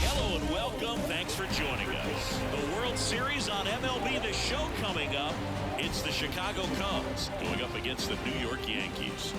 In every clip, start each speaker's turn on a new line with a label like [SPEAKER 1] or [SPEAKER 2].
[SPEAKER 1] Hello and welcome. Thanks for joining us. The World Series on MLB The Show coming up. It's the Chicago Cubs going up against the New York Yankees.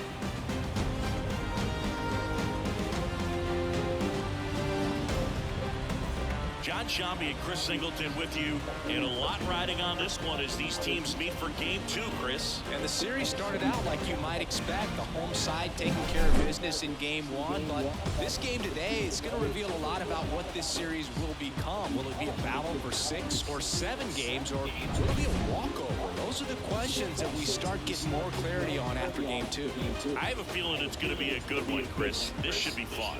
[SPEAKER 1] John Shambi and Chris Singleton with you, and a lot riding on this one as these teams meet for Game 2, Chris.
[SPEAKER 2] And the series started out like you might expect, the home side taking care of business in Game 1, but this game today is going to reveal a lot about what this series will become. Will it be a battle for 6 or 7 games, or will it be a walkover? Those are the questions that we start getting more clarity on after Game 2.
[SPEAKER 1] I have a feeling it's going to be a good one, Chris. This should be fun.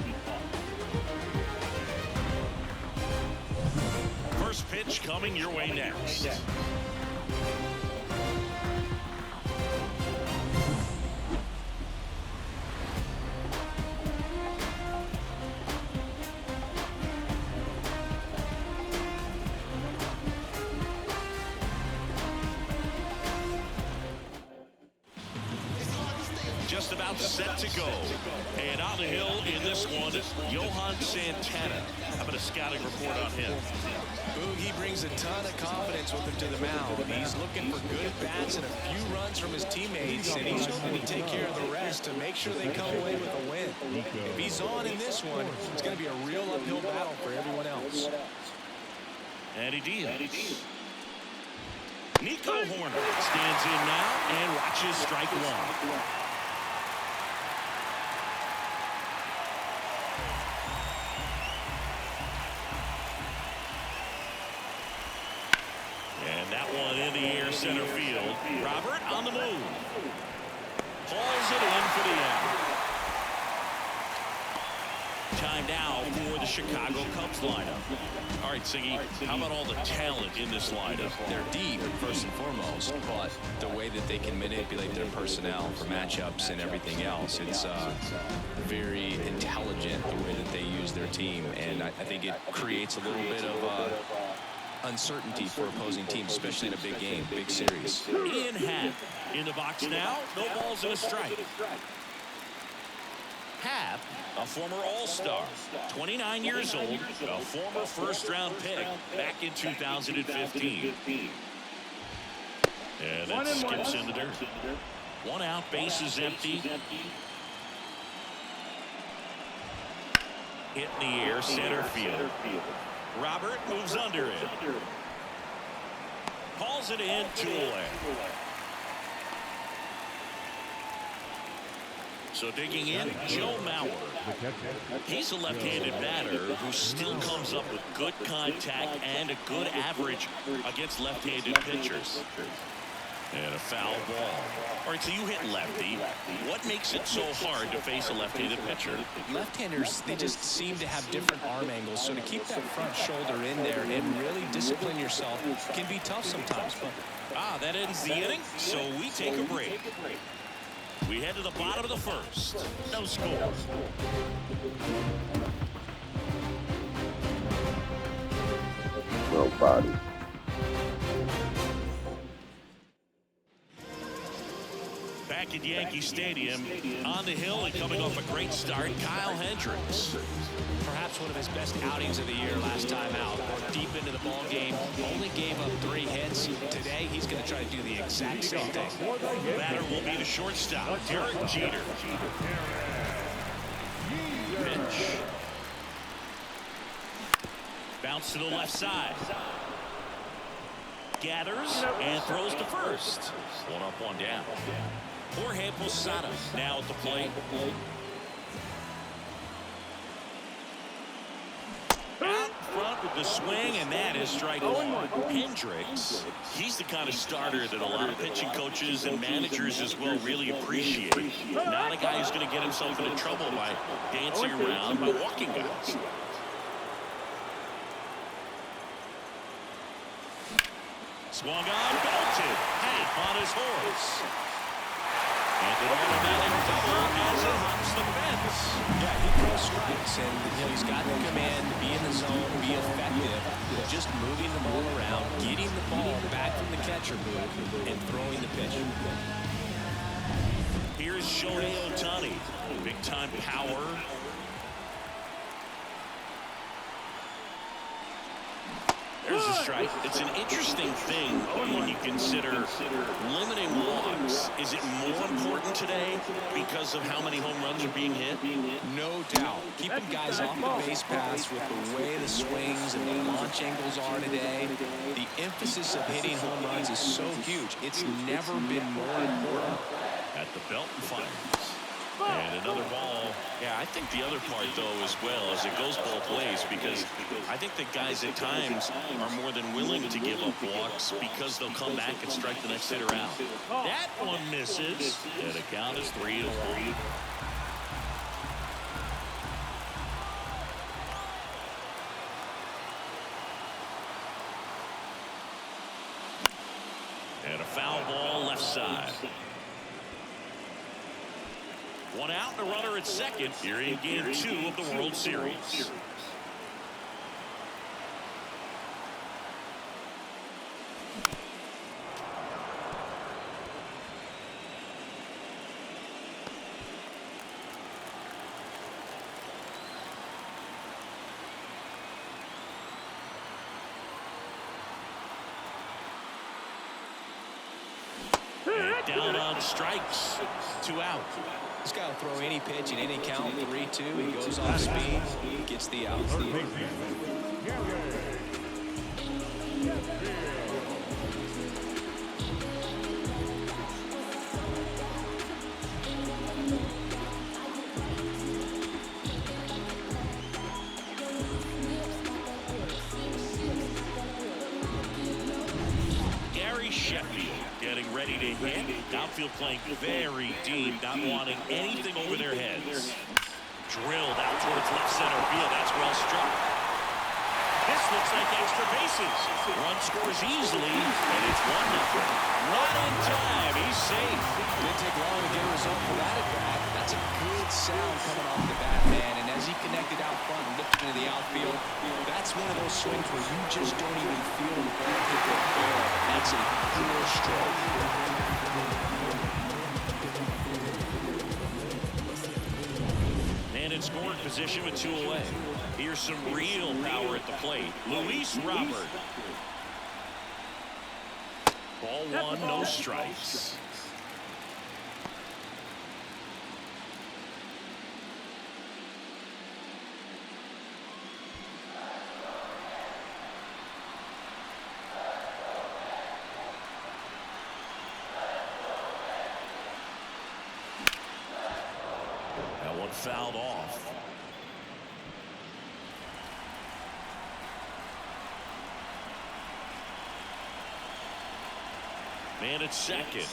[SPEAKER 1] First pitch coming your way next. Just about set to go. And on the hill in this one, Johan Santana. How about a scouting report on him?
[SPEAKER 2] He brings a ton of confidence with him to the mound. He's looking for good bats and a few runs from his teammates, and he's hoping to take care of the rest to make sure they come away with a win. If he's on in this one, it's going to be a real uphill battle for everyone else.
[SPEAKER 1] And he deals. Nico Horner stands in now and watches strike one. In the air, center field. Robert on the move. Hauls it in for the out. Time now for the Chicago Cubs lineup. All right, Siggy, how about all the talent in this lineup?
[SPEAKER 2] They're deep, first and foremost, but the way that they can manipulate their personnel for matchups and everything else, it's very intelligent the way that they use their team, and I think it creates a little bit of uncertainty for opposing teams, especially in a big game, big series.
[SPEAKER 1] Ian Happ in the box now. No balls and a strike. Happ, a former All-Star, 29 years old, a former first-round pick back in 2015. And that skips in the dirt. One out, base is empty. Hit in the air, center field. Robert moves under it. Hauls it in, 2 away. So digging in, Joe Mauer. He's a left-handed batter who still comes up with good contact and a good average against left-handed pitchers. And a foul ball. All right, so you hit lefty. What makes it so hard to face a left-handed pitcher?
[SPEAKER 2] Left-handers, they just seem to have different arm angles, so to keep that front shoulder in there and really discipline yourself can be tough sometimes. But
[SPEAKER 1] that ends the inning, so we take a break. We head to the bottom of the first. No score.
[SPEAKER 3] Nobody.
[SPEAKER 1] Back at Yankee Stadium, on the hill and coming off a great start, Kyle Hendricks.
[SPEAKER 2] Perhaps one of his best outings of the year last time out. Deep into the ball game, only gave up 3 hits. Today, he's going to try to do the exact same thing.
[SPEAKER 1] The batter will be the shortstop, Derek Jeter. Pitch. Bounce to the left side. Gathers and throws to first. 1 up, 1 down. Jorge Posada now at the plate. Out front with the swing, and that is strike 1. Hendricks, he's the kind of starter that a lot of pitching coaches and managers as well really appreciate. Not a guy who's going to get himself into trouble by dancing around, by walking guys. Swung on, belted, half on his horse. And an automatic double as it hops the fence.
[SPEAKER 2] Yeah, he throws strikes, and he's got the command to be in the zone, be effective, just moving the ball around, getting the ball back from the catcher booth, and throwing the pitch.
[SPEAKER 1] Here's Shohei Ohtani. Big-time power. There's a strike. It's an interesting thing when you consider limiting walks. Is it more important today because of how many home runs are being hit?
[SPEAKER 2] No doubt. Keeping guys off the base paths with the way the swings and the launch angles are today, the emphasis of hitting home runs is so huge. It's never been more important.
[SPEAKER 1] At the belt and fires. And another ball. Yeah, I think the other part, though, as well, is it goes both ways, because I think that guys at times are more than willing to give up walks because they'll come back and strike the next hitter out. That one misses. And the count is 3-1. And a foul ball left side. One out and a runner at second here in Game 2 of the World Series. And down on strikes. 2 out.
[SPEAKER 2] This guy will throw any pitch in any count, 3-2. He goes off speed, gets the out.
[SPEAKER 1] Getting ready to hit. Outfield playing very deep, not wanting anything over their heads. Drilled out towards left center field. That's well struck. This looks like extra bases. Run scores easily, and it's 1-0. Not in time. He's safe.
[SPEAKER 2] Didn't take long to get a result for that at bat. That's a good sound coming off the bat, man. And as he connected out front and looked into the outfield, that's one of those swings where you just don't even feel the ball hit the air. That's a pure stroke.
[SPEAKER 1] And in scoring position with 2 away. Here's some real power at the plate. Luis Robert. Ball 1, no strikes. That one fouled off. Man at second.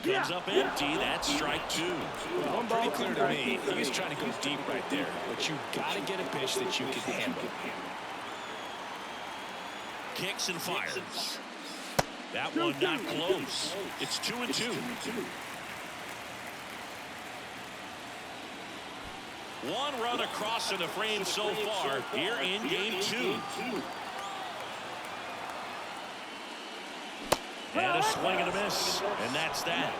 [SPEAKER 1] Comes up empty. That's strike 2.
[SPEAKER 2] Pretty clear to me. He was trying to go deep right there. But you got to get a pitch that you can handle.
[SPEAKER 1] Kicks and fires. That one not close. It's 2-2. One run across in the frame so far here in Game 2. And a swing and a miss. And that's that.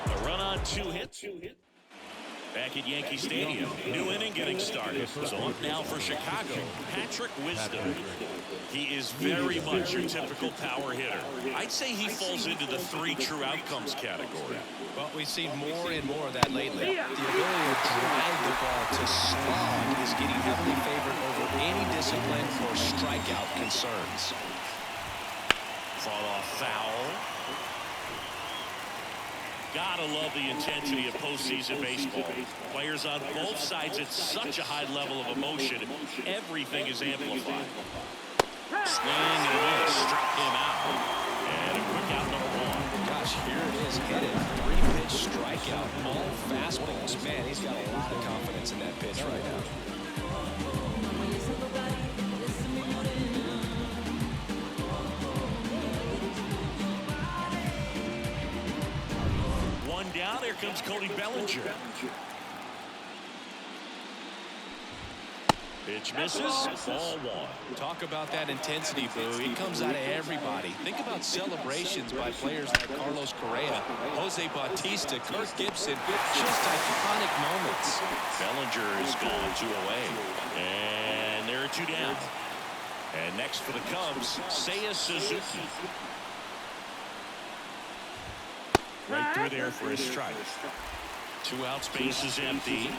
[SPEAKER 1] A run on 2 hits. Back at Yankee Stadium. New inning getting started. So up now for Chicago. Patrick Wisdom. He is very much your typical power hitter. I'd say he falls into the 3 true outcomes category.
[SPEAKER 2] Well, we've seen more and more of that lately. The ability to drive the ball to slog is getting heavily favored over any discipline or strikeout concerns.
[SPEAKER 1] Fought off foul. Gotta love the intensity of postseason baseball. Players on both sides at such a high level of emotion. Everything is amplified. Swing and a miss. Struck him out. And a quick out number 1.
[SPEAKER 2] Gosh, here it is. Hit it. 3-pitch strikeout. All fastballs. Man, he's got a lot of confidence in that pitch right now.
[SPEAKER 1] One down. Here comes Cody Bellinger. Pitch misses. Ball one.
[SPEAKER 2] Talk about that intensity, Boo. It comes out of everybody. Think about celebrations by players like Carlos Correa, Jose Bautista, Kirk Gibson. Just iconic moments.
[SPEAKER 1] Bellinger is gone 2 away. And there are 2 down. And next for the Cubs, Seiya Suzuki. Right through there for a strike. 2 outs, base is empty.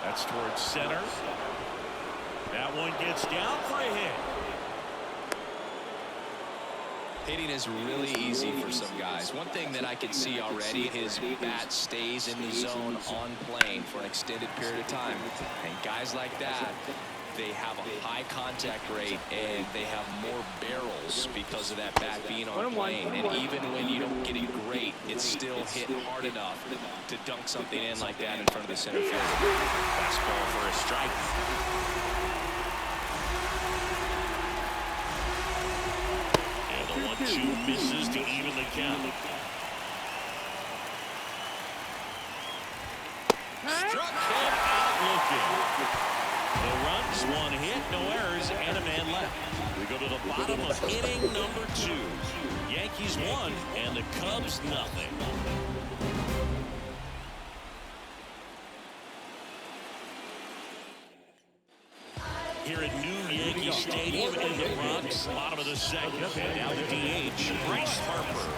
[SPEAKER 1] That's towards center. That one gets down for a hit.
[SPEAKER 2] Hitting is really easy for some guys. One thing that I can see already, his bat stays in the zone on plane for an extended period of time. And guys like that, they have a high contact rate and they have more barrels because of that bat being on plane. And even when you don't get it great, it's still hit hard enough to dunk something in like that in front of the center field.
[SPEAKER 1] Fastball for a strike. And the 1-2 misses to even the count. Struck him out looking. No runs, 1 hit, no errors, and a man left. We go to the bottom of inning number 2. Yankees 1 and the Cubs nothing. Here at New Yankee Stadium in the Bronx, bottom of the second, and now the DH, Bryce Harper.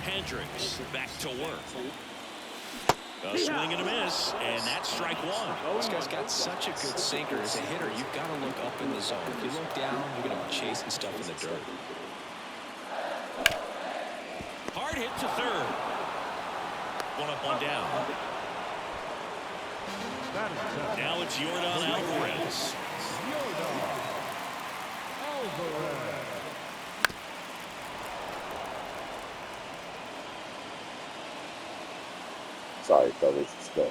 [SPEAKER 1] Hendricks back to work. A swing and a miss, and that's strike 1.
[SPEAKER 2] This guy's got such a good sinker. As a hitter, you've got to look up in the zone. If you look down, you're going to be chasing stuff in the dirt.
[SPEAKER 1] Hard hit to third. 1 up, 1 down. Now it's Yordan Alvarez.
[SPEAKER 3] Sorry, fellas. Let's go.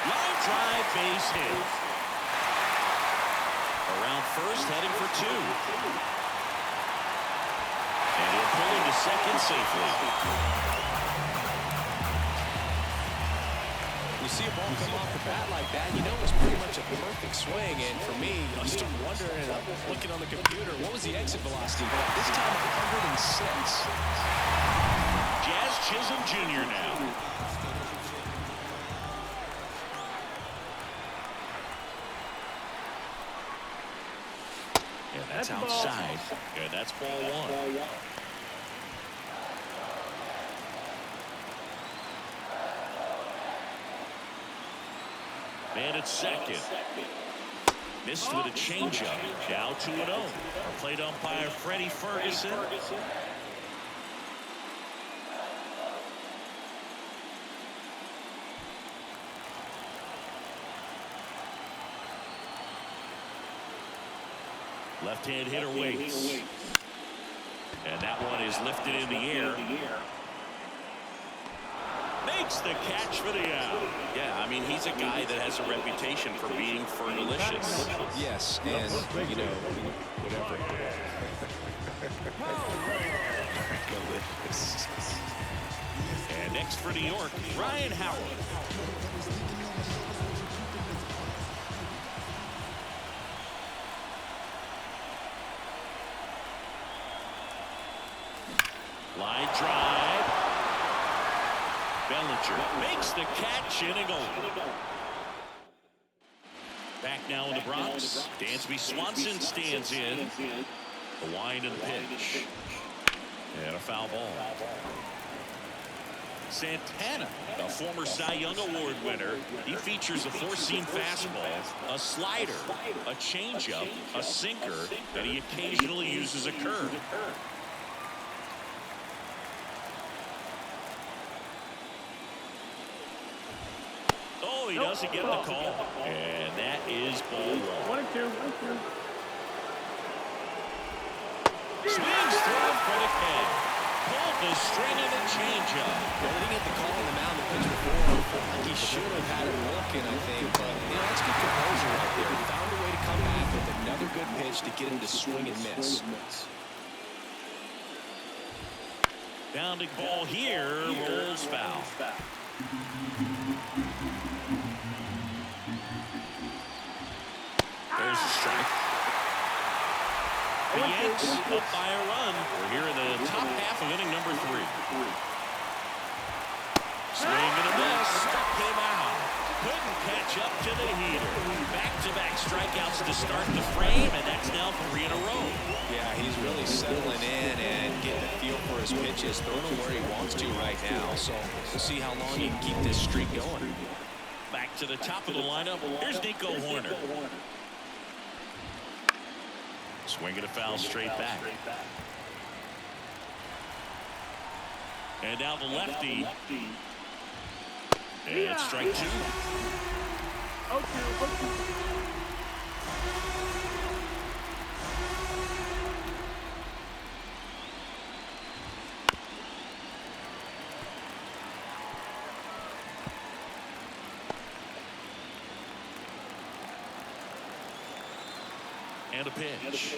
[SPEAKER 1] Line drive, base hit. Around first, heading for 2. And he'll pull into second safely.
[SPEAKER 2] You see a ball come off the bat like that, you know it's pretty much a perfect swing. And for me, I was still wondering, and I'm looking on the computer, what was the exit velocity? But this time, 106.
[SPEAKER 1] Jazz Chisholm Jr. now. And that's outside. And that's ball 1. Man at second. Missed with a changeup. Now 2-0. Our plate umpire, Freddie Ferguson. Left-hand hitter waits. And that one is lifted in the air. Makes the catch for the out.
[SPEAKER 4] Yeah, I mean, he's a guy that has a reputation for being fergalicious.
[SPEAKER 2] Yes, and, you know, whatever.
[SPEAKER 1] And next for New York, Ryan Howard. Line drive. Bellinger makes the catch in and goal. Back now in the Bronx. Dansby Swanson stands in. The wind and the pitch. And a foul ball. Santana, a former Cy Young Award winner. He features a 4-seam fastball, a slider, a changeup, a sinker, and he occasionally uses a curve. Oh, he doesn't get the call. And that is ball 1.
[SPEAKER 5] 1-2.
[SPEAKER 1] Swings through for the K. Pulled the string of the changeup.
[SPEAKER 2] Well, he didn't get the call on the mound the pitch before. He should have had it looking, I think. But, you know, that's good composure right there. He found a way to come back with another good pitch to get him to swing and miss.
[SPEAKER 1] Bounding ball here, rolls foul. There's a strike. The Yanks up by a run. We're here in the top half of inning number 3. Swing and a miss. Struck him out. Couldn't catch up to the heater. Back-to-back strikeouts to start the frame, and that's now 3 in a row.
[SPEAKER 2] Yeah, he's really settling in and getting a feel for his pitches, throwing them where he wants to right now. So we'll see how long he can keep this streak going.
[SPEAKER 1] Back to the top of the lineup. Here's Nico Horner. Swinging a foul straight back. And now the lefty. And strike 2. And a pitch.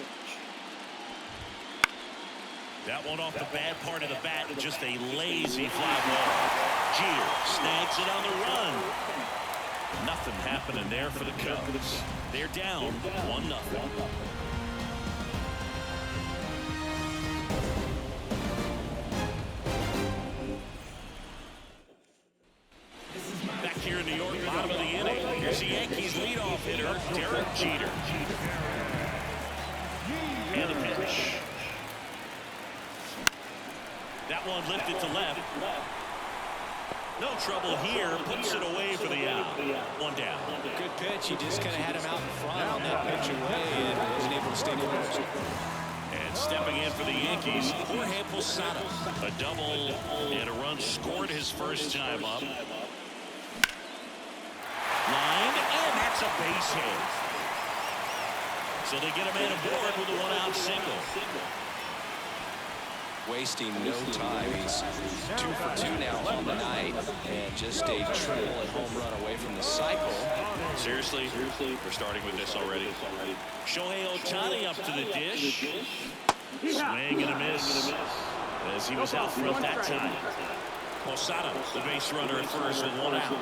[SPEAKER 1] That one off the bad part of the bat, just a lazy fly ball. Jeter snags it on the run. Nothing happening there for the Cubs. They're down 1-0. Back here in New York, bottom of the inning. Here's the Yankees leadoff hitter, Derek Jeter. And the pitch. That one lifted to left. No trouble here. Puts it away for the out. 1 down.
[SPEAKER 2] Good pitch. He just kind of had him out in front on that pitch away and wasn't able to stay close.
[SPEAKER 1] And stepping in for the Yankees, Jorge Posada. A double and a run scored his first time up. Line, and that's a base hit. So they get a man aboard with a 1-out single.
[SPEAKER 2] Wasting no time. He's 2 for 2 now on the night, and just a triple and home run away from the cycle.
[SPEAKER 1] Seriously, we're starting with this already. Shohei Ohtani up to the dish. Swing and a miss as he was out front that time. Posada, the base runner at first with 1 out.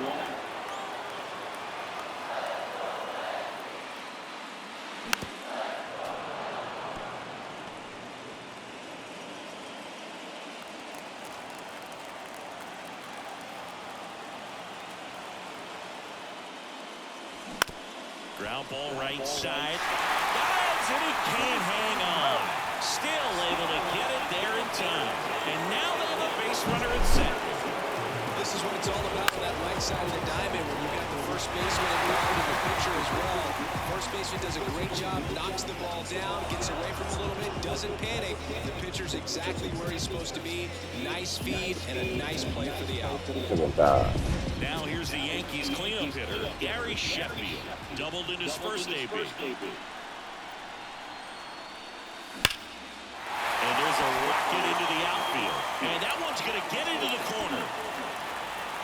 [SPEAKER 1] Ground ball right side. Dives, and he can't hang on. Still able to get it there in time. And now they have a base runner at second.
[SPEAKER 2] This is what it's all about on that right side of the diamond when you've got the first baseman involved in the pitcher as well. First baseman does a great job, knocks the ball down, gets away from him a little bit, doesn't panic. The pitcher's exactly where he's supposed to be. Nice feed and a nice play for the out.
[SPEAKER 1] Now here's the Yankees cleanup hitter, Gary Sheffield. Doubled in his first debut. And there's a rocket into the outfield. And that one's going to get into the corner.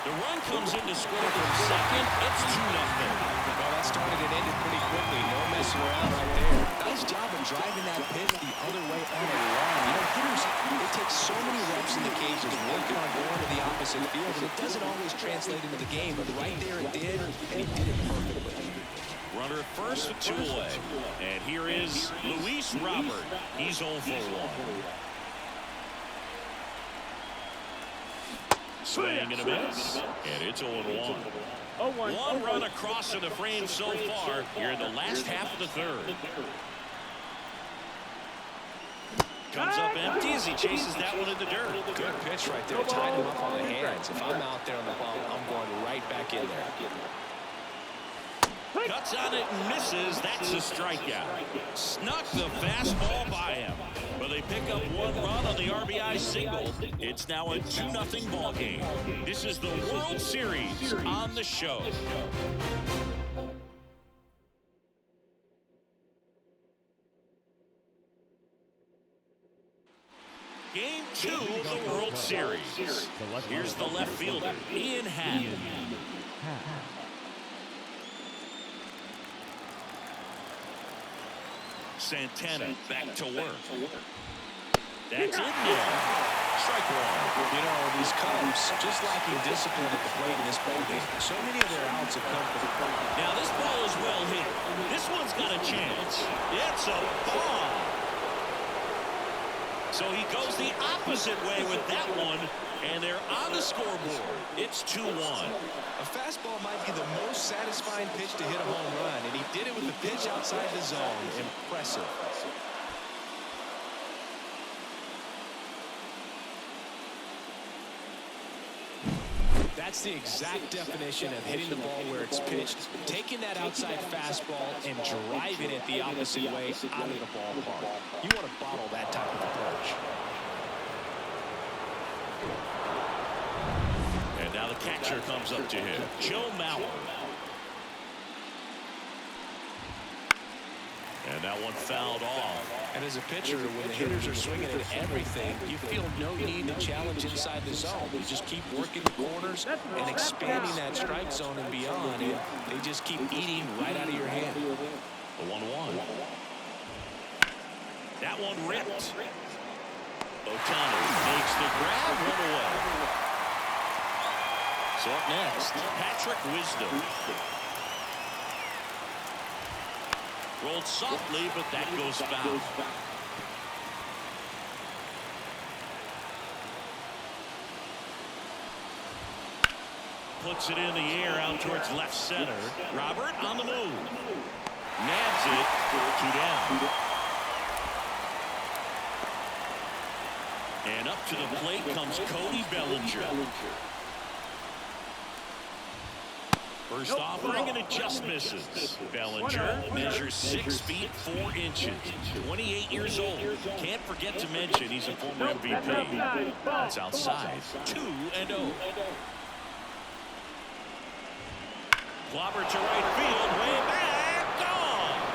[SPEAKER 1] The run comes in to score from second. It's 2-0.
[SPEAKER 2] Well, that started and ended pretty quickly. No messing around right there. Nice job of driving that pitch the other way on a run. You know, hitters, it takes so many reps in the cages working on going to the opposite field, and it doesn't always translate into the game. But right there it did, and he did it perfectly.
[SPEAKER 1] Runner at first with 2 away. And here is Luis Robert. He's 0 for 1. Swing and a miss. And it's 0-1. 1 run across in the frame so far. You're in the last half of the third. Comes up empty as he chases that one in the dirt.
[SPEAKER 2] Good pitch right there. Tied him up on the hands. If I'm out there on the ball, I'm going right back in there.
[SPEAKER 1] Cuts on it and misses. That's a strikeout. Snuck the fastball by him. But they pick up 1 run on the RBI single. It's now a 2-0 ball game. This is the World Series on the show. Game 2 of the World Series. Here's the left fielder, Ian Happ. Santana back to work. That's in there. Strike one.
[SPEAKER 2] You know, these Cubs just lacking discipline at the plate in this ballgame. So many of their outs have come from the front.
[SPEAKER 1] Now this ball is well hit. This one's got a chance. It's a bomb. So he goes the opposite way with that one, and they're on the scoreboard. It's 2-1.
[SPEAKER 2] A fastball might be the most satisfying pitch to hit a home run, and he did it with the pitch outside the zone. Impressive. That's the exact definition of hitting the ball where it's pitched, taking that outside fastball and driving it the opposite way out of the ballpark. You want to bottle that type of approach.
[SPEAKER 1] And now the catcher comes up to him, Joe Mauer. And that one fouled off.
[SPEAKER 2] And as a pitcher, when the hitters are swinging at everything, you feel no need to challenge inside the zone. You just keep working the corners and expanding that strike zone and beyond, and they just keep eating right out of your hand.
[SPEAKER 1] The 1-1. That one ripped. O'Connor makes the grab, one away. So up next, Patrick Wisdom. Rolled softly, but that goes foul. Puts it in the air out towards left center. Robert on the move. Nabs it. 2 down. And up to the plate comes Cody Bellinger. First offering, and it just misses. Bellinger measures 6 feet 4 inches. 28 years old. Can't forget to mention he's a former MVP. That's outside. 2-0. Clobber to right field. Way back. Gone.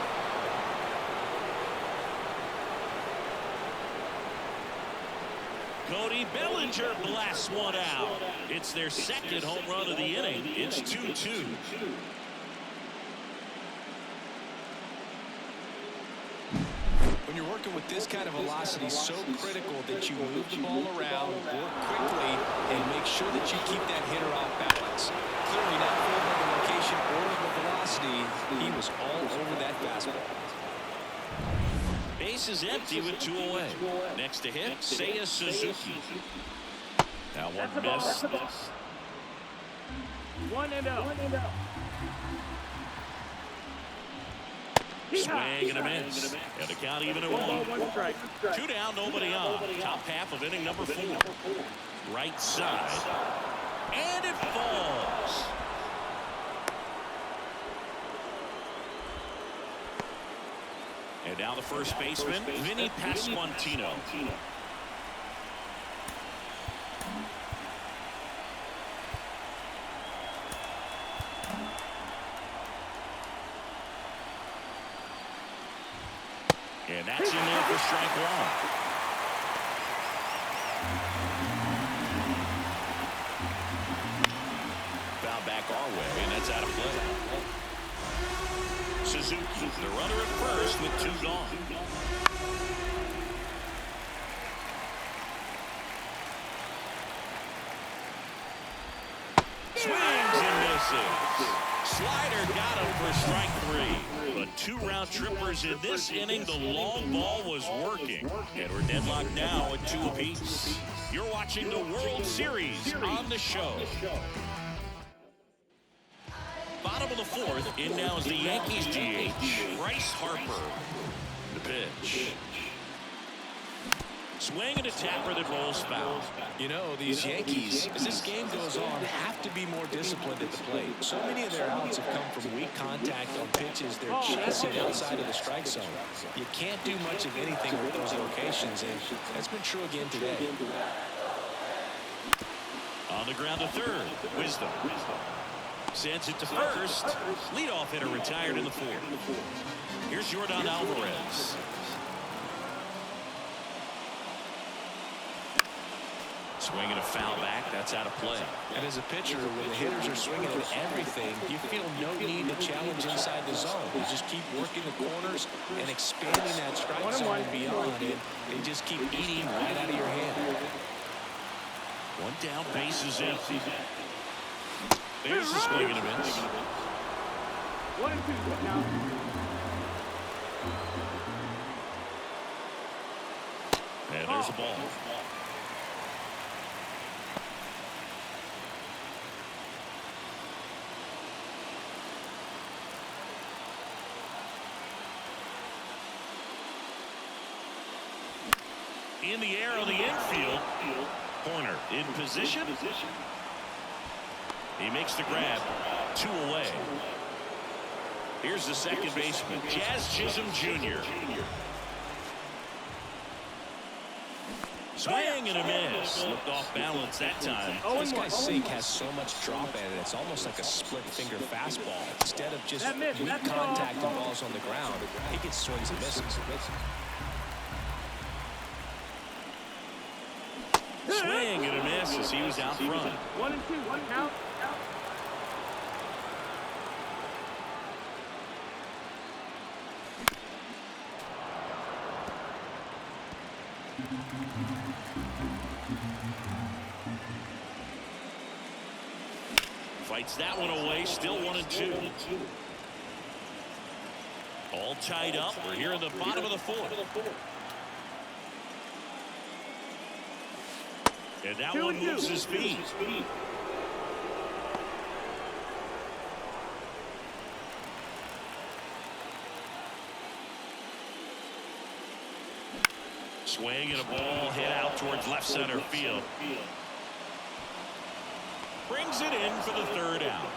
[SPEAKER 1] Cody Bellinger blasts one out. It's their second home run of the inning. It's 2-2.
[SPEAKER 2] When you're working with this kind of velocity, so critical that you move the ball around, work quickly, and make sure that you keep that hitter off balance. Clearly not over the location or the velocity. He was all over that fastball.
[SPEAKER 1] Base is empty with 2 away. Next to hit, Seiya Suzuki. That one missed.
[SPEAKER 3] 1-0.
[SPEAKER 1] Swing and a miss. And the count even at 1. 2 down, nobody on. Top half of inning number 4. Right side. And it falls. And now the first baseman, Vinny Pasquantino. And that's in there for strike 1. Foul back our way, and that's out of play. Suzuki, the runner at first with 2 gone. Swings and misses. Slider got him for strike 3. But 2 round trippers in this inning. The long ball was working. And we're deadlocked now at 2 apiece. You're watching the World Series on the show. Bottom of the 4th, in now is the Yankees DH, Bryce Harper. The pitch. Swing and a tapper that rolls foul.
[SPEAKER 2] You know, these Yankees, as this game goes on, have to be more disciplined at the plate. So many of their outs have come from weak contact on pitches they're chasing outside of the strike zone. You can't do much of anything with those locations, and that's been true again today.
[SPEAKER 1] On the ground to third, Wisdom. Sends it to first. Leadoff hitter retired in the 4th. Here's Yordan Alvarez. Swinging a foul back. That's out of play.
[SPEAKER 2] And as a pitcher, when the hitters are swinging at everything, you feel no need to challenge inside the zone. You just keep working the corners and expanding that strike zone and beyond, and they just keep eating right out of your hand.
[SPEAKER 1] One down, base is empty. There's a swing and a miss.
[SPEAKER 3] 1-2 now.
[SPEAKER 1] And there's a ball. In the air on the infield. Corner in position. He makes the grab. 2 away. Here's the second baseman, Jazz Chisholm Jr. Swing and a miss. Looked off balance that time.
[SPEAKER 2] This guy's sink has so much drop in it. It's almost like a split finger fastball. Instead of just weak contact and balls on the ground, he gets swings and misses.
[SPEAKER 1] Swing and a miss as he was out front.
[SPEAKER 3] 1-2, 1 count.
[SPEAKER 1] Fights that one away. Still 1-2. All tied up. We're here in the bottom of the 4th. And that one moves his feet. Swing and a ball hit out towards left center field. Brings it in for the 3rd out.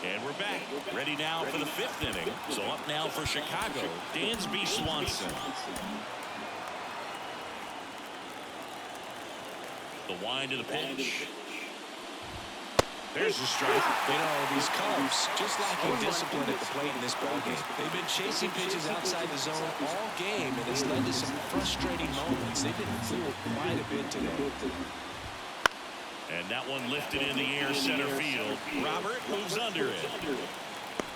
[SPEAKER 1] And we're back. Ready now for the 5th inning. So up now for Chicago, Dansby Swanson. The wind of the pitch. There's a strike.
[SPEAKER 2] You know, these Cubs just lacking discipline at the plate in this ballgame. They've been chasing pitches outside the zone all game, and it's led to some frustrating moments. They've been fooled quite a bit today.
[SPEAKER 1] And that one lifted in the air center field. Robert moves under it.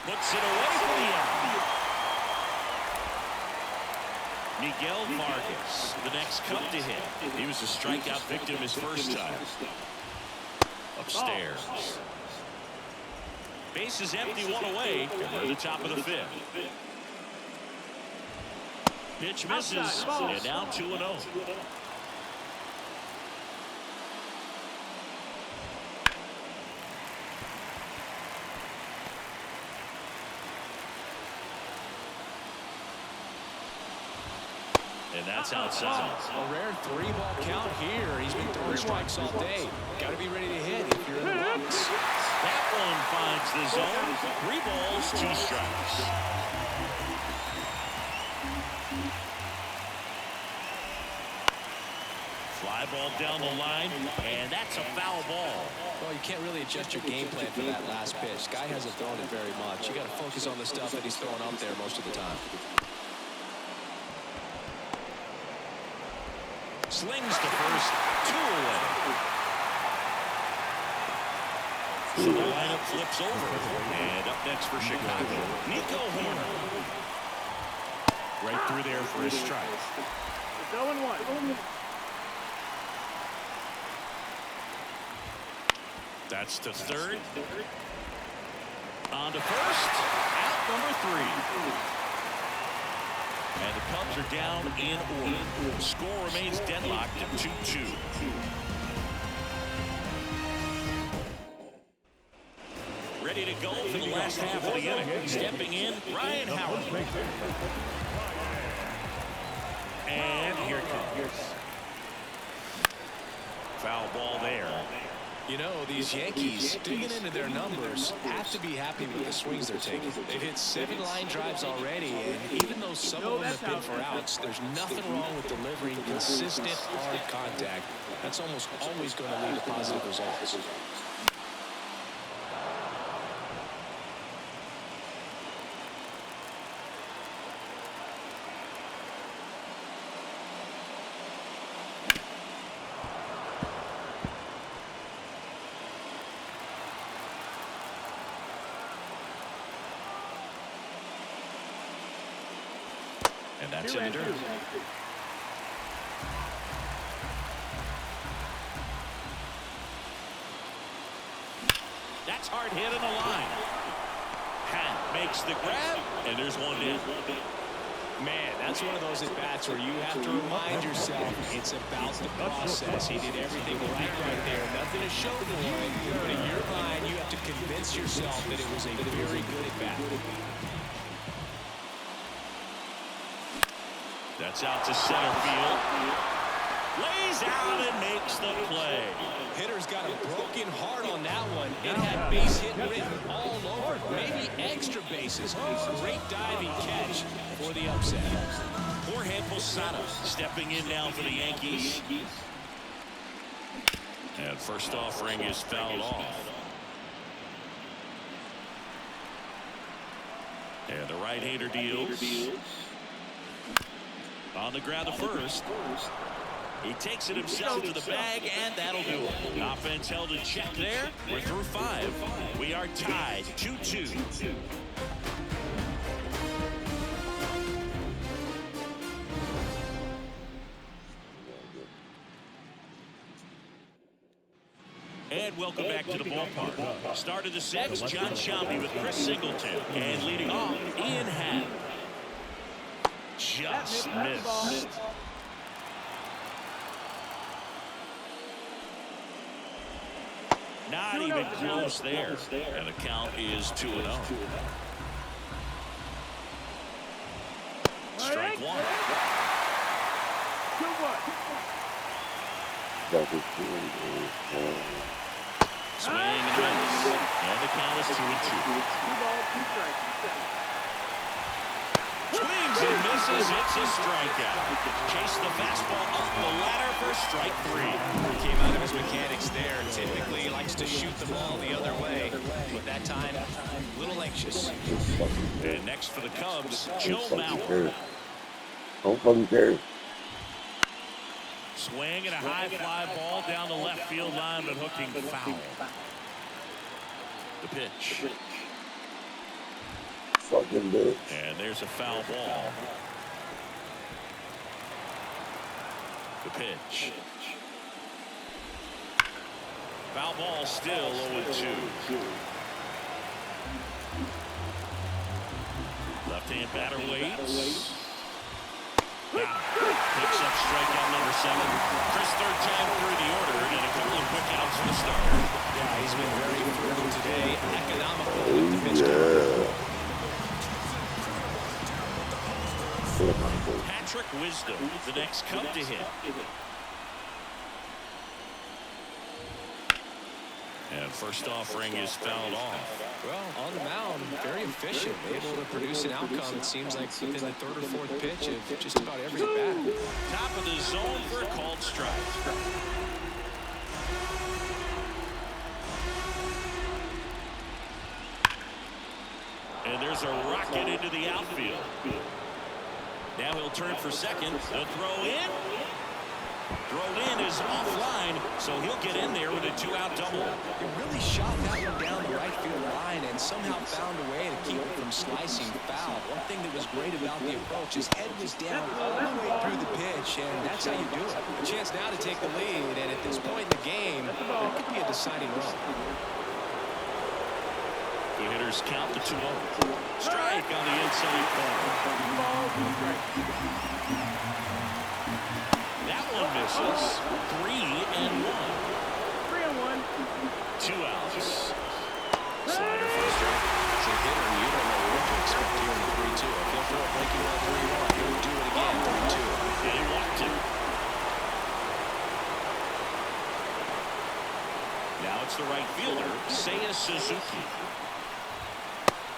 [SPEAKER 1] Puts it away for the out. Miguel Vargas, the next Cub to hit. He was a strikeout victim his first time. Upstairs. Base is empty, 1 away. And we're at the top of the 5th. Pitch misses. And now 2-0. And that's outside.
[SPEAKER 2] A rare 3-ball count here. He's been throwing strikes all day. Got to be ready to hit if you're in the box.
[SPEAKER 1] That one finds the zone. 3 balls, 2 strikes. Fly ball down the line, and that's a foul ball.
[SPEAKER 2] Well, you can't really adjust your game plan for that last pitch. Guy hasn't thrown it very much. You got to focus on the stuff that he's throwing up there most of the time.
[SPEAKER 1] Slings to first, 2 away. So the lineup flips over. And up next for Chicago, Nico Horner. Right through there for his strike.
[SPEAKER 3] It's 0-1.
[SPEAKER 1] That's to 3rd. On to 1st. Out number 3. And the Cubs are down in order. Score remains deadlocked at 2-2. Ready to go for the last half of the inning. Stepping in, Ryan Howard. And here it comes. Foul ball there.
[SPEAKER 2] You know, these Yankees, digging into their numbers, have to be happy with the swings they're taking. They've hit 7 line drives already, and even though some of them have been for outs, there's nothing wrong with delivering consistent, hard contact. That's almost always going to lead to positive results.
[SPEAKER 1] And that's in the dirt. That's hard hit in the line. Hat makes the grab, and there's one down.
[SPEAKER 2] Man, that's one of those at-bats where you have to remind yourself it's about the process. He did everything right there. Nothing to show for it, but in your mind, you have to convince yourself that it was a very good at-bat.
[SPEAKER 1] That's out to center field. Lays out and makes the play.
[SPEAKER 2] Hitter's got a broken heart on that one. It had base hit written all over, maybe extra bases. Great diving catch for the upset.
[SPEAKER 1] Jorge Posada stepping in now for the Yankees. And first offering is fouled off. And the right-hander deals. On the ground to first. He takes it himself to the bag, and that'll do it. Offense held in check there. We're through 5. We are tied 2-2. And welcome back to the ballpark. Start of the 6th, John Sciambi with Chris Singleton. And leading off, Ian Happ. Just missed. Not even close there. And the count is 2-0. Strike 1.
[SPEAKER 3] 2-1.
[SPEAKER 1] Swing and miss. And the count is 2-2.
[SPEAKER 3] 2 balls, 2 strikes.
[SPEAKER 1] Swings and misses. It's a strikeout. Chase the fastball up the ladder for strike 3.
[SPEAKER 2] He came out of his mechanics there. Typically, he likes to shoot the ball the other way. But that time, a little anxious.
[SPEAKER 1] And next for the Cubs, Joe Mauer.
[SPEAKER 3] Don't fucking care.
[SPEAKER 1] Swing and a high fly ball down the left field line, but hooking foul. The pitch.
[SPEAKER 3] Fucking bitch.
[SPEAKER 1] And there's a foul ball. The pitch. Foul ball still 0-2. Left-hand batter waits. Now, picks up strikeout number 7. Chris, third time through the order, and a couple of quick outs for the starter.
[SPEAKER 2] Yeah, he's been very frugal today. Economical with the pitch count.
[SPEAKER 1] Patrick Wisdom, the next Cub to hit. And first offering is fouled off.
[SPEAKER 2] Well, on the mound, very efficient, able to produce an outcome, it seems like, within the 3rd or 4th pitch of just about every at-bat.
[SPEAKER 1] Top of the zone for a called strike. And there's a rocket into the outfield. Now he'll turn for second. The throw in. Throw in is offline, so he'll get in there with a 2-out double.
[SPEAKER 2] He really shot that one down the right field line and somehow found a way to keep it from slicing foul. One thing that was great about the approach, his head was down all the way through the pitch, and that's how you do it. A chance now to take the lead, and at this point in the game, it could be a deciding run.
[SPEAKER 1] The hitters count the 2-0. Strike on the inside corner. That one misses. 3-1.
[SPEAKER 3] 3-1.
[SPEAKER 1] 2 outs. Slider for a strike.
[SPEAKER 2] As a hitter, you don't know what to expect here in the 3-2. If he'll throw a breaking ball 3-1, he would do it again 3-2.
[SPEAKER 1] They walked him. Now it's the right fielder, Seiya Suzuki.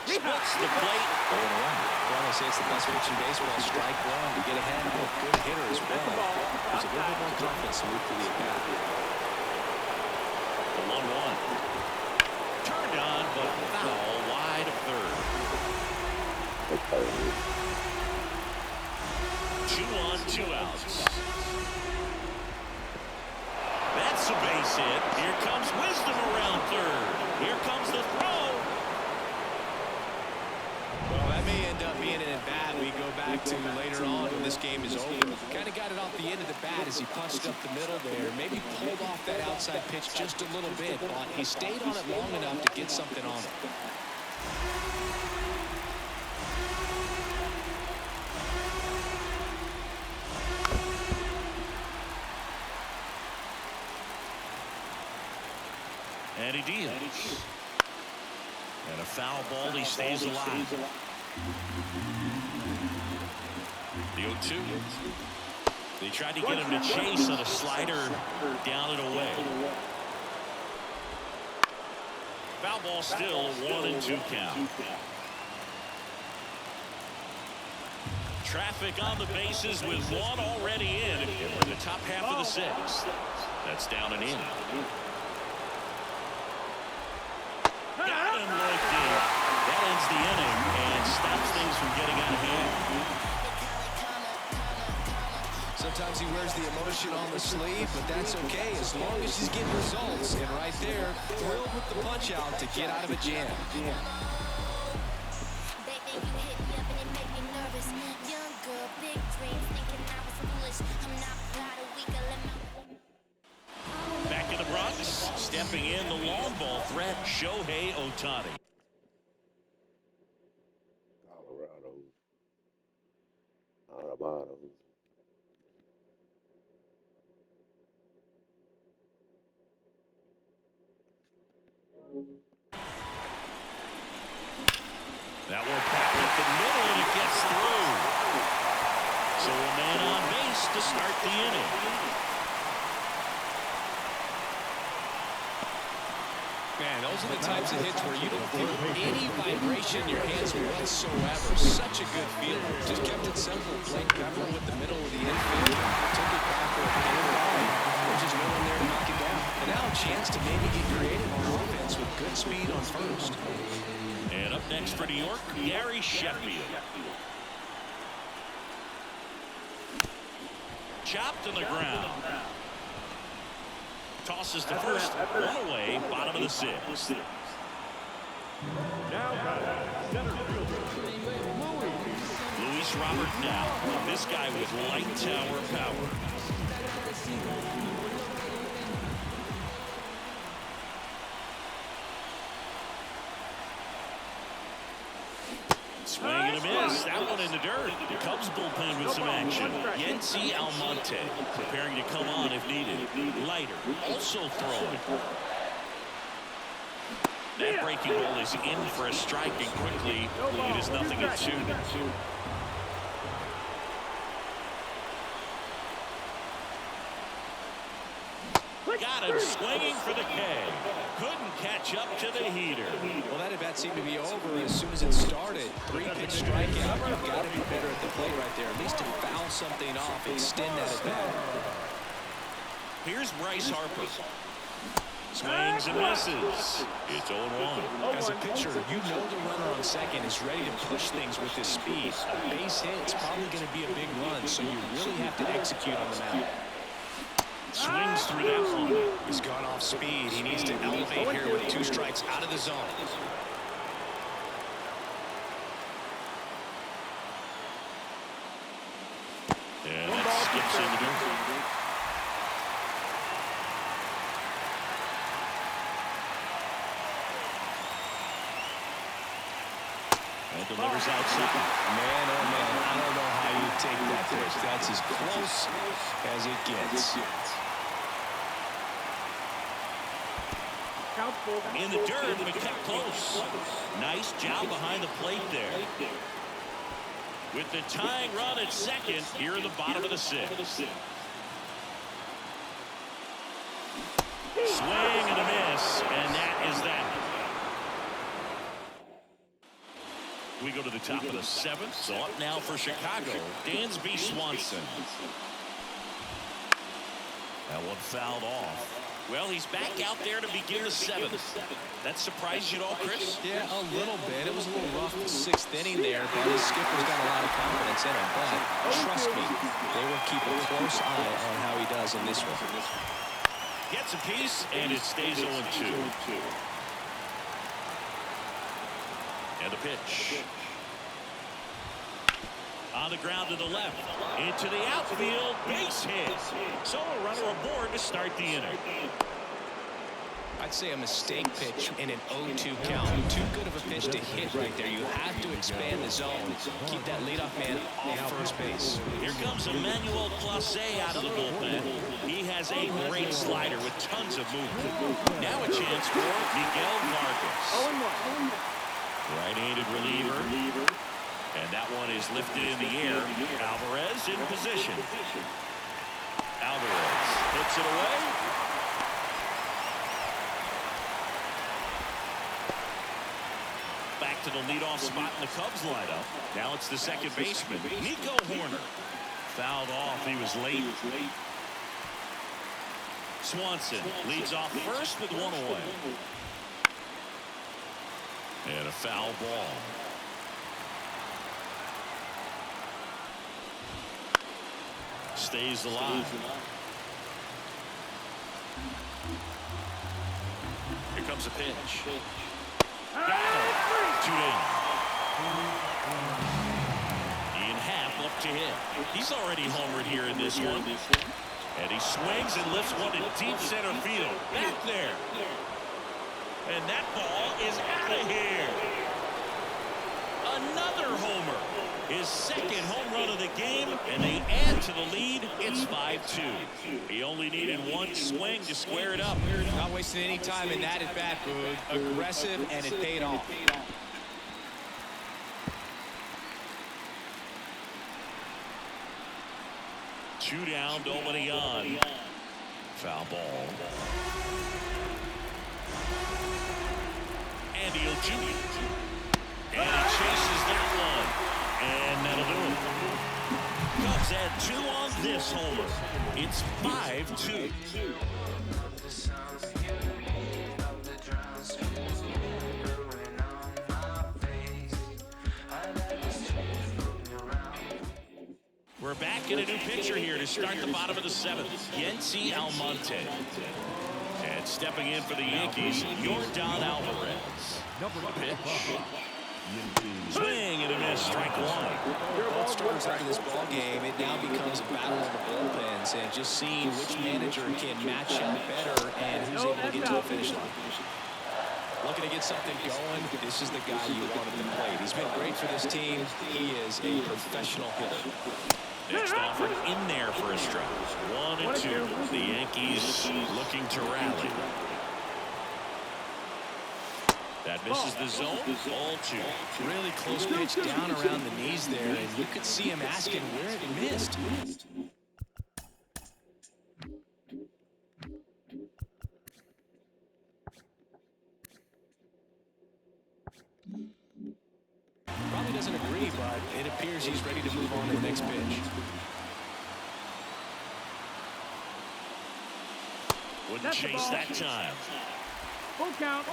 [SPEAKER 1] Splits the plate.
[SPEAKER 2] Going around. Well, I say it's the best pitch in baseball. Strike 1 to get ahead of a good hitter as well. There's a little bit more confidence to move through the at-bat.
[SPEAKER 1] The 1-1. Turned on, but foul wide of third. 2 on, 2 outs. That's a base hit. Here comes Wisdom around third. Here comes the throw.
[SPEAKER 2] Well, that may end up being an at-bat we go back to later on when this game is over. Kind of got it off the end of the bat as he punched up the middle there. Maybe pulled off that outside pitch just a little bit, but he stayed on it long enough to get get something on him.
[SPEAKER 1] And he deals. And a foul ball, he stays alive. The 0-2. They tried to get him to chase on a slider down and away. Foul ball still, 1-2 count. Traffic on the bases with one already in. And we're in the top half of the sixth. That's down and in. Got him right there. That ends the inning and stops things from getting out of hand.
[SPEAKER 2] Sometimes he wears the emotion on the sleeve, but that's okay as long as he's getting results. And right there, thrilled with the punch out to get out of a jam.
[SPEAKER 1] Back in the Bronx, stepping in the long ball threat, Shohei Ohtani.
[SPEAKER 3] Colorado.
[SPEAKER 1] That one back at the middle, and it gets through. So a man on base to start the inning.
[SPEAKER 2] Man, those are the types of hits where you don't feel any vibration in your hands whatsoever. Such a good feeling. Just kept it simple. Played cover with the middle of the infield. Took it back for a paper line. There's just no one there to knock it down. And now a chance to maybe get creative on offense with good speed on first.
[SPEAKER 1] And up next for New York, Gary Sheffield. Chopped to the ground. Tosses to first, one away, bottom of the sixth. Luis Robert now. This guy with light tower power. Swing and a miss. That one in the dirt. The Cubs bullpen with some action. Yency Almonte preparing to come on if needed. Leiter also throwing. That breaking ball is in for a strike, and quickly it is 0-2. Got him swinging for the K. Couldn't catch up to the heater.
[SPEAKER 2] Well, that at-bat seemed to be over as soon as it started. 3-pitch strikeout. You've got to be better at the plate right there. At least to foul something off, extend that at-bat.
[SPEAKER 1] Here's Bryce Harper. Swings and misses. It's 0-1.
[SPEAKER 2] As a pitcher, you know the runner on second is ready to push things with his speed. A base hit is probably going to be a big run, so you really have to execute on the mound.
[SPEAKER 1] Swings through that one.
[SPEAKER 2] He's gone off speed. He needs to elevate here with 2 strikes out of the zone.
[SPEAKER 1] And that skips in the dirt. And delivers outside.
[SPEAKER 2] Man, oh man, I don't know how you take that pitch. That's as close as it gets.
[SPEAKER 1] In the dirt, but cut close. Nice job behind the plate there. With the tying run at second here in the bottom of the sixth. Swing and a miss, and that is that. We go to the top of the seventh. So up now for Chicago, Dansby Swanson. That one fouled off. Well, he's back out there to begin the seventh. That surprised you at all, Chris?
[SPEAKER 2] Yeah, a little bit. It was a little rough the 6th inning there, but his skipper's got a lot of confidence in him. But trust me, they will keep a close eye on how he does in this one.
[SPEAKER 1] Gets a piece, and it stays 0-2. And the pitch. On the ground to the left. Into the outfield. Base hit. So a runner aboard to start the inning.
[SPEAKER 2] I'd say a mistake pitch in an 0-2 count. Too good of a pitch to hit right there. You have to expand the zone. Keep that leadoff man off first base.
[SPEAKER 1] Here comes Emmanuel Clase out of the bullpen. He has a great slider with tons of movement. Now a chance for Miguel Vargas. Right-handed reliever. And that one is lifted in the air. Alvarez in position. Alvarez hits it away. Back to the leadoff spot in the Cubs lineup. Now it's the second baseman, Nico Horner. Fouled off. He was late. Swanson leads off first with one away. And a foul ball. Stays alive. Here comes a pitch. Got him. 2 down. Ian Happ up to hit. He's already homered here in this one. And he swings and lifts one in deep center field. Back there. And that ball is out of here. Another homer. His second home run of the game, and they add to the lead. It's 5-2. He only needed one swing to square it up.
[SPEAKER 2] Not wasting any time in that at bat, Boog. Aggressive, and it paid off.
[SPEAKER 1] Two down, nobody on. Foul ball. Andy O'Judy. And he chases that one. And that'll do it. Cubs add 2 on this homer. It's 5-2. We're back in a new pitcher here to start the bottom of the 7th. Yency Almonte. And stepping in for the Yankees, Yordan Alvarez. The pitch. Swing and a miss, strike one.
[SPEAKER 2] Both starters out of this ball game, it now becomes a battle of the bullpens and just seeing which manager can match up better and who's able to get to the finish line. Looking to get something going. This is the guy you want at the plate. He's been great for this team. He is a professional hitter.
[SPEAKER 1] Next offer in there for a strike. 1-2. The Yankees looking to rally. That misses the zone. All 2.
[SPEAKER 2] Really close pitch down around the knees there, and you could see him asking where it missed. Probably doesn't agree, but it appears he's ready to move on to the next pitch.
[SPEAKER 1] Wouldn't chase that time.
[SPEAKER 5] Full count.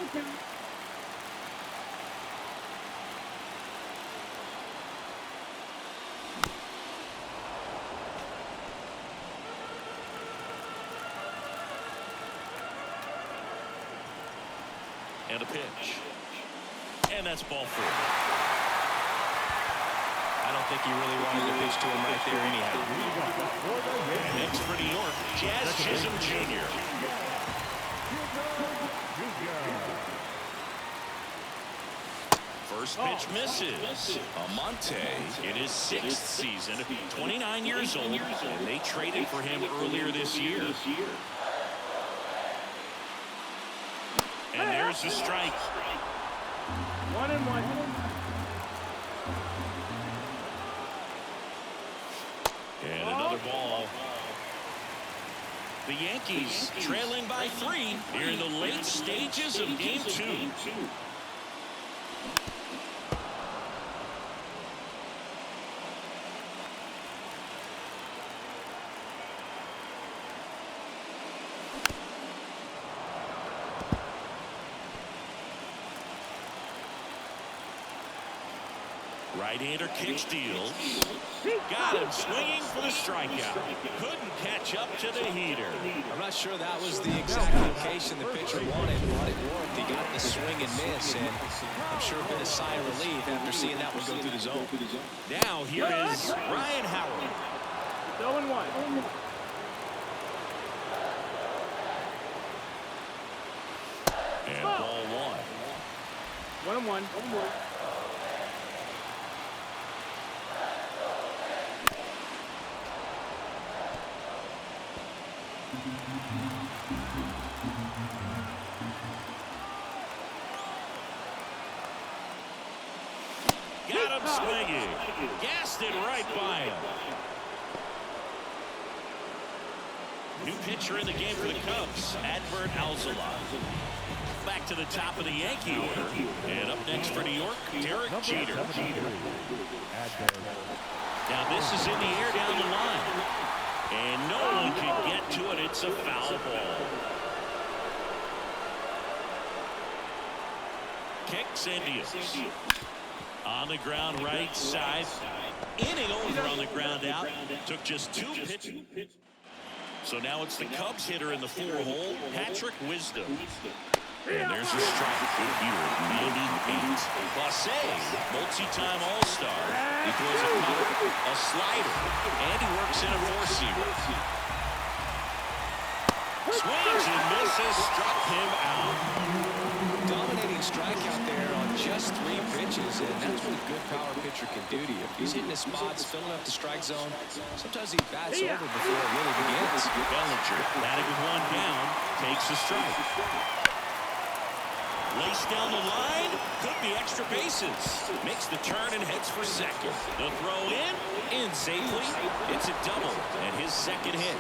[SPEAKER 1] And a pitch. And that's ball 4.
[SPEAKER 2] I don't think he really wanted to pitch to him right there anyhow.
[SPEAKER 1] And next for New York, Jazz Chisholm Jr. First pitch misses. Almonte in his 6th season, 29 years old, and they traded for him earlier this year. And there's the strike.
[SPEAKER 5] 1-1.
[SPEAKER 1] And another ball. The Yankees trailing by 3 here in the late stages of Game 2. Right-hander kick steals. Got him swinging for the strikeout. Couldn't catch up to the heater.
[SPEAKER 2] I'm not sure that was the exact location the pitcher wanted, but it worked. He got the swing and miss, and I'm sure a bit of sigh of relief after seeing that one go through the zone.
[SPEAKER 1] Now here is Ryan Howard.
[SPEAKER 5] 0-1.
[SPEAKER 1] ball one.
[SPEAKER 5] 1-1.
[SPEAKER 1] Got him swinging. Gassed it right by him. New pitcher in the game for the Cubs, Adbert Alzolay. Back to the top of the Yankee order. And up next for New York, Derek Jeter. Now this is in the air down the line. And no one can get to it. It's a foul ball. Kicks and deals. On the ground right side. Inning over on the ground out. Took just 2 pitches. So now it's the Cubs hitter in the 4-hole, Patrick Wisdom. And there's a strike. Good hitter, 98. Clase, multi-time All-Star. He throws a cutter, a slider, and he works in a 4-seamer. Swings and misses, struck him out.
[SPEAKER 2] Dominating strikeout there on just 3 pitches, and that's what a good power pitcher can do to you. If he's hitting his spots, filling up the strike zone, sometimes he bats over before it really begins.
[SPEAKER 1] Bellinger, batting with 1 down, takes a strike. Laced down the line, could be extra bases. Makes the turn and heads for second. The throw in safely. It's a double, and his second hit.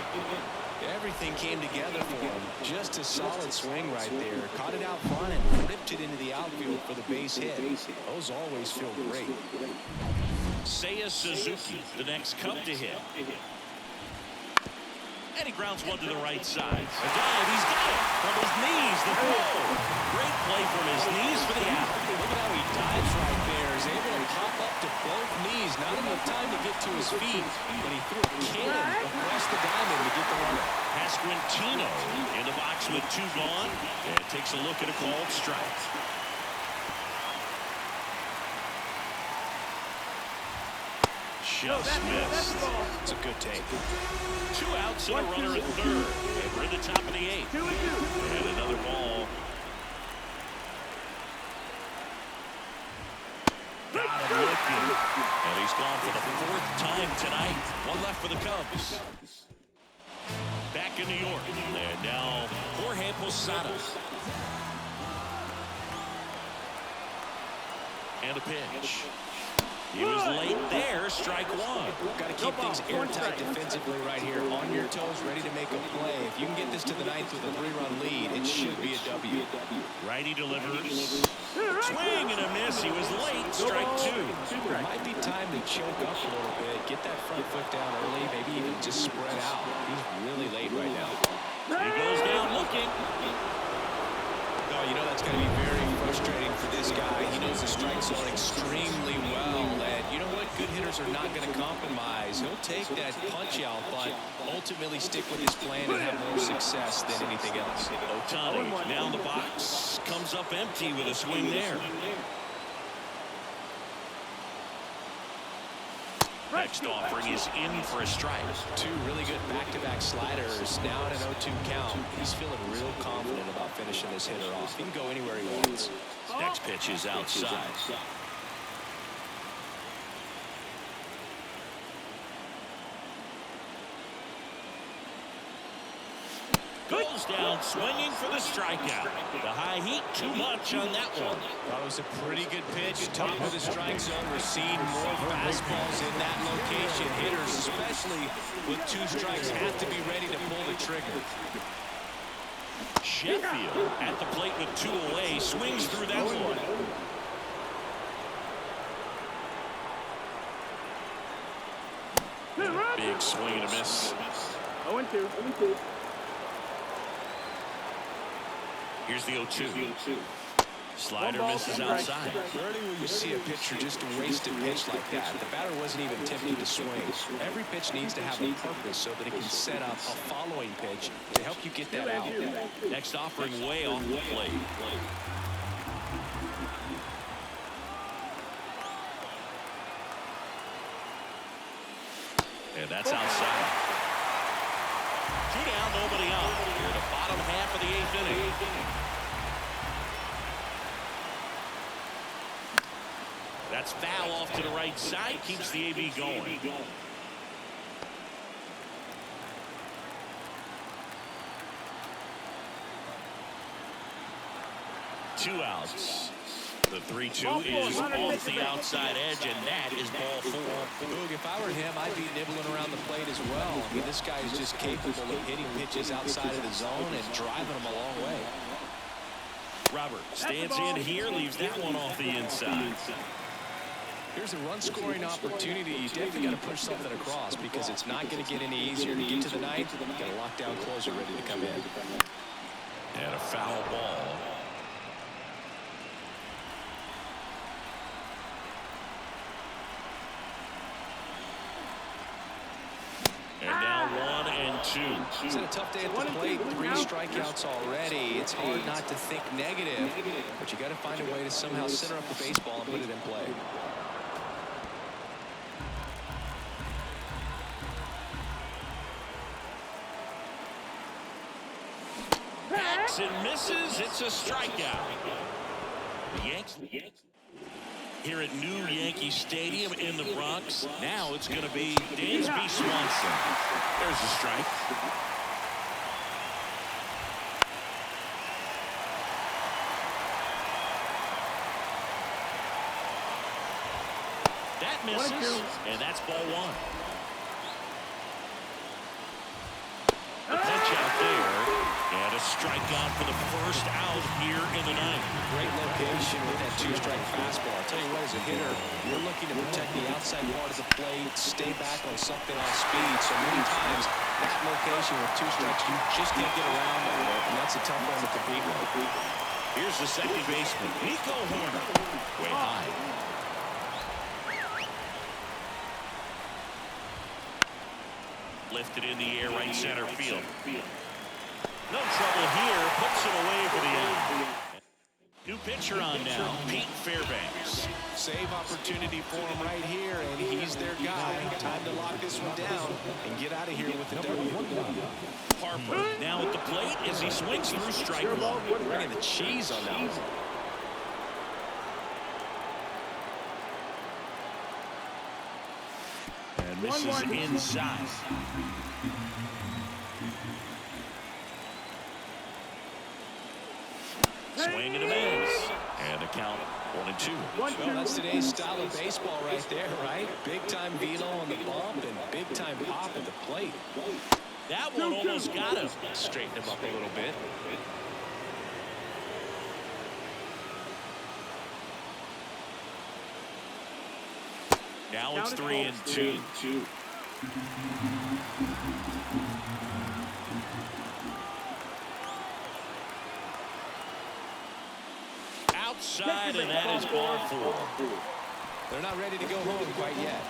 [SPEAKER 2] Everything came together for him. Just a solid swing right there. Caught it out front and ripped it into the outfield for the base hit. Those always feel great.
[SPEAKER 1] Seiya Suzuki, the next Cub to hit. And he grounds one to the right side. A dive, he's got it. From his knees, the throw. Great play from his knees for the out.
[SPEAKER 2] Look at how he dives right there. Is able to pop up to both knees. Not enough time to get to his feet, but he threw a cannon across the diamond to get the runner.
[SPEAKER 1] Pasquantino in the box with 2 gone. And takes a look at a called strike. Just missed.
[SPEAKER 2] It's a good take.
[SPEAKER 1] 2 outs and a runner at third. And we're in the top of the 8th. And another ball. Got him looking. And he's gone for the 4th time tonight. 1 left for the Cubs. Back in New York. And now Jorge Posada. And a pitch. He was late there, strike 1.
[SPEAKER 2] Got to keep things airtight defensively right here. On your toes, ready to make a play. If you can get this to the 9th with a 3-run lead, it should be a W.
[SPEAKER 1] Righty delivers. Swing and a miss. He was late, strike 2.
[SPEAKER 2] It might be time to choke up a little bit. Get that front foot down early, maybe even just spread out. He's really late right now.
[SPEAKER 1] He goes down looking.
[SPEAKER 2] Oh, you know that's going to be very frustrating for this guy. He knows the strike zone extremely well, and you know what? Good hitters are not going to compromise. He'll take that punch out, but ultimately stick with his plan and have more success than anything else.
[SPEAKER 1] Ohtani now in the box, comes up empty with a swing there. Next offering is in for a strike.
[SPEAKER 2] 2 really good back-to-back sliders. Now at an 0-2 count. He's feeling real confident about finishing this hitter off. He can go anywhere he wants.
[SPEAKER 1] Next pitch is outside. Goes down swinging for the strikeout. The high heat, too much on that one.
[SPEAKER 2] That was a pretty good pitch. Top of the strike zone. We're seeing more fastballs in that location. Hitters, especially with 2 strikes, have to be ready to pull the trigger.
[SPEAKER 1] Sheffield at the plate with 2 away. Swings through that one. Big swing and a miss.
[SPEAKER 5] 0-2.
[SPEAKER 1] Here's the 0-2. Slider misses outside.
[SPEAKER 2] Rarely will you see a pitcher just waste a pitch like that. The batter wasn't even tempted to swing. Every pitch needs to have a purpose so that it can set up a following pitch to help you get that out.
[SPEAKER 1] Next offering way off the plate. And that's outside. 2 down, nobody out. Here in the bottom half of the 8th inning. That's foul off to the right side. Keeps the AB going. Two outs. The 3-2 is off the outside edge, and that is ball 4.
[SPEAKER 2] Boog, if I were him, I'd be nibbling around the plate as well. I mean, this guy is just capable of hitting pitches outside of the zone and driving them a long way.
[SPEAKER 1] Robert stands in here, leaves that one off the inside.
[SPEAKER 2] Here's a run-scoring opportunity. You definitely got to push something across because it's not going to get any easier to get to the ninth. Got a lockdown closer ready to come in.
[SPEAKER 1] And a foul ball. And now 1 and 2.
[SPEAKER 2] He's had a tough day at the plate. 3 strikeouts already. It's hard not to think negative, but you got to find a way to somehow center up the baseball and put it in play.
[SPEAKER 1] Backs and misses. It's a strikeout. The Yankees here at New Yankee Stadium in the Bronx. Now it's going to be Dansby Swanson. There's a strike. That misses, and that's ball 1. The pitch out there, and a strikeout for the first out here in the ninth.
[SPEAKER 2] Great location with that 2-strike fastball. I'll tell you what, as a hitter, you're looking to protect the outside part of the plate, stay back on something on speed. So many times, that location with 2 strikes, you just can't get around it, and that's a tough one to compete with.
[SPEAKER 1] Here's the second baseman, Nico Horner. Way high. Lifted in the air, right center field. No trouble here. Puts it away for the out. New pitcher on now, Pete Fairbanks.
[SPEAKER 2] Save opportunity for him right here, and he's their guy. Time to lock this one down and get out of here with the W.
[SPEAKER 1] Harper now at the plate as he swings through strike 1.
[SPEAKER 2] Bringing the cheese on that one.
[SPEAKER 1] And misses inside. Swing and a miss. And the count 1 and 2.
[SPEAKER 2] Well, that's today's style of baseball right there, right? Big-time velo on the bump and big-time pop at the plate.
[SPEAKER 1] That one almost got him.
[SPEAKER 2] Straighten him up a little bit.
[SPEAKER 1] Now it's 3 and 2. Outside, and that is ball 4.
[SPEAKER 2] They're not ready to go home quite yet.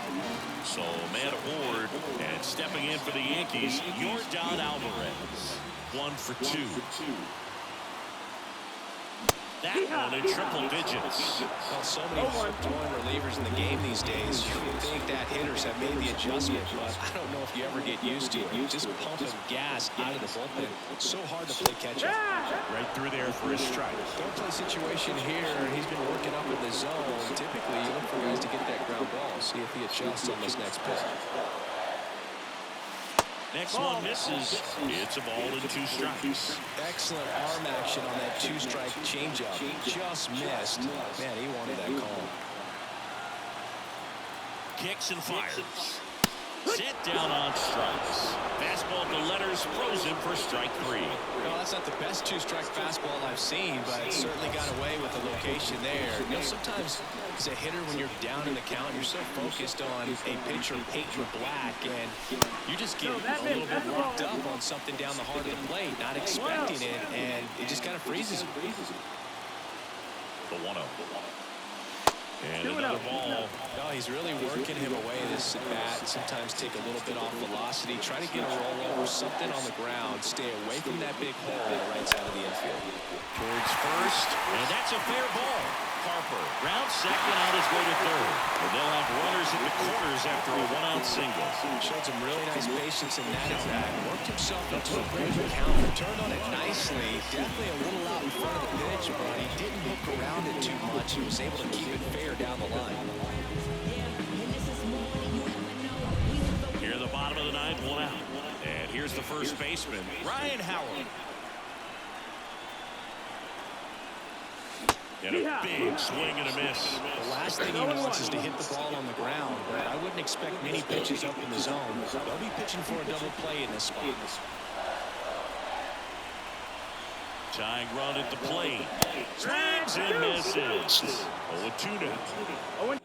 [SPEAKER 1] So man aboard, and stepping in for the Yankees, Yordan Alvarez. 1 for 2. That one in triple digits.
[SPEAKER 2] Well, so many throwing relievers in the game these days. You would think that hitters have made the adjustment, but I don't know if you ever get used to it. Just pumping gas out of the bullpen. It's so hard to play catch-up.
[SPEAKER 1] Right through there for a strike.
[SPEAKER 2] Don't play situation here. He's been working up in the zone. Typically, you look for guys to get that ground ball. See if he adjusts on this next pitch.
[SPEAKER 1] Next one misses. It's a ball and 2 strikes.
[SPEAKER 2] Excellent arm action on that 2-strike changeup. Just missed. Man, he wanted that call.
[SPEAKER 1] Kicks and fires. Set down on strikes. Fastball to letters, frozen for strike 3.
[SPEAKER 2] Well, that's not the best 2-strike fastball I've seen, but it certainly got away with the location there. You know, sometimes as a hitter, when you're down in the count, you're so focused on a pitcher painting black, and you just get a little bit locked up on something down the heart of the plate, not expecting it, and it just kind of freezes you.
[SPEAKER 1] The 1-0. And another ball.
[SPEAKER 2] No, he's really working him away this at bat. Sometimes take a little bit off velocity. Try to get a rollover, something on the ground. Stay away from that big hole on the right side of the infield.
[SPEAKER 1] Towards first, and that's a fair ball. Harper round second, on his way to third. And they'll have runners in the corners after a 1-out single.
[SPEAKER 2] Showed some really nice patience in that at bat. Worked himself into a great count. Turned on it nicely. Definitely a little out in front of the pitch, but he didn't hook around it too much. He was able to keep it fair down the line.
[SPEAKER 1] one out. And here's the first baseman, Ryan Howard. And a big swing and a miss.
[SPEAKER 2] The last thing he wants is to hit the ball on the ground, but I wouldn't expect many pitches up in the zone. They'll be pitching for a double play in this spot.
[SPEAKER 1] Tying run at the plate. Swings and misses. 0-2 now.
[SPEAKER 5] 0-2.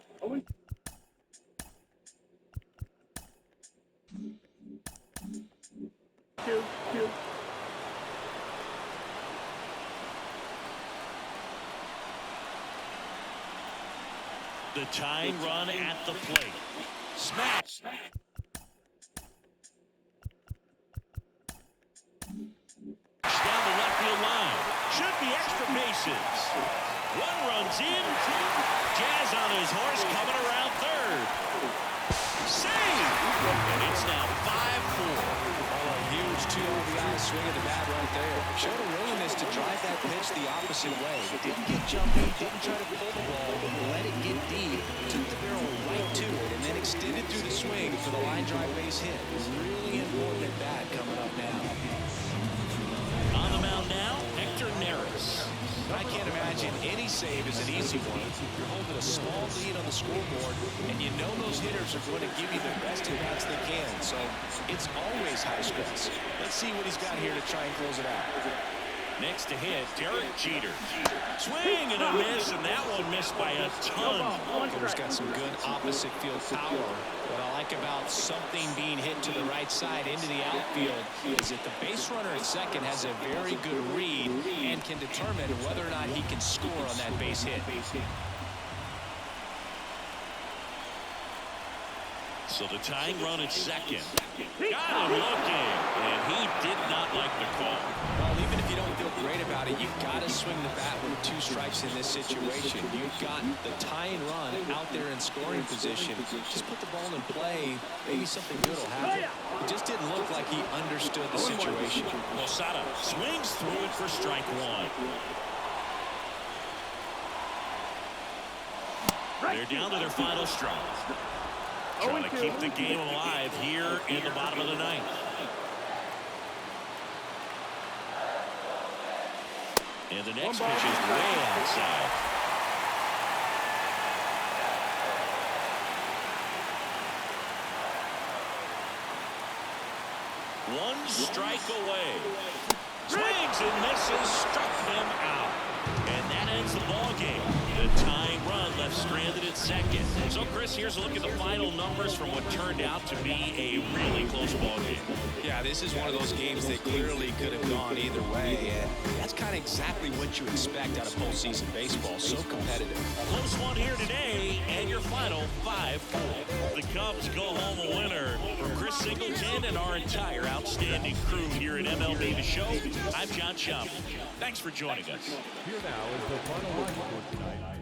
[SPEAKER 5] Two.
[SPEAKER 1] The tying run at the plate. Smash. Down the left field line. Should be extra bases. One runs in. Jazz on his horse coming around third. Save! And it's now 5-4.
[SPEAKER 2] Oh, a huge 2 RBI swing of the bat right there. Showed a willingness to drive that pitch the opposite way. Didn't get jumpy, didn't try to pull the ball, but let it get deep. Took the barrel right to it and then extended through the swing for the line drive base hit. Really important at bat coming up now.
[SPEAKER 1] On the mound now, Hector Neris.
[SPEAKER 2] I can't imagine any save is an easy one. You're holding a small lead on the scoreboard, and you know those hitters are going to give you the best at-bats they can, so it's always high stress. Let's see what he's got here to try and close it out.
[SPEAKER 1] Next to hit, Derek Jeter. Swing and a miss, and that one missed by a ton.
[SPEAKER 2] Hitter's got some good opposite field power. What I like about something being hit to the right side into the outfield is that the base runner at second has a very good read and can determine whether or not he can score on that base hit.
[SPEAKER 1] So the tying run at second. Got him looking, and he did not like the call.
[SPEAKER 2] Well, even if you don't feel great about it, you've got to swing the bat with 2 strikes in this situation. You've got the tying run out there in scoring position. Just put the ball in play. Maybe something good will happen. It just didn't look like he understood the situation.
[SPEAKER 1] Losada swings through it for strike 1. They're down to their final strike. Trying to keep the game alive here in the bottom of the 9th. And the next pitch is way outside. One strike away. Swings and misses, struck him out. And that ends the ball game. The tying run left stranded at second. So, Chris, here's a look at the final numbers from what turned out to be a really close ball game.
[SPEAKER 2] Yeah, this is one of those games that clearly could have gone either way, and that's kind of exactly what you expect out of postseason baseball. So competitive.
[SPEAKER 1] Close one here today, and your final 5-4. The Cubs go home a winner. From Chris Singleton and our entire outstanding crew here at MLB The Show, I'm John Schaub. Thanks for joining us.
[SPEAKER 6] Here now is the final line for tonight.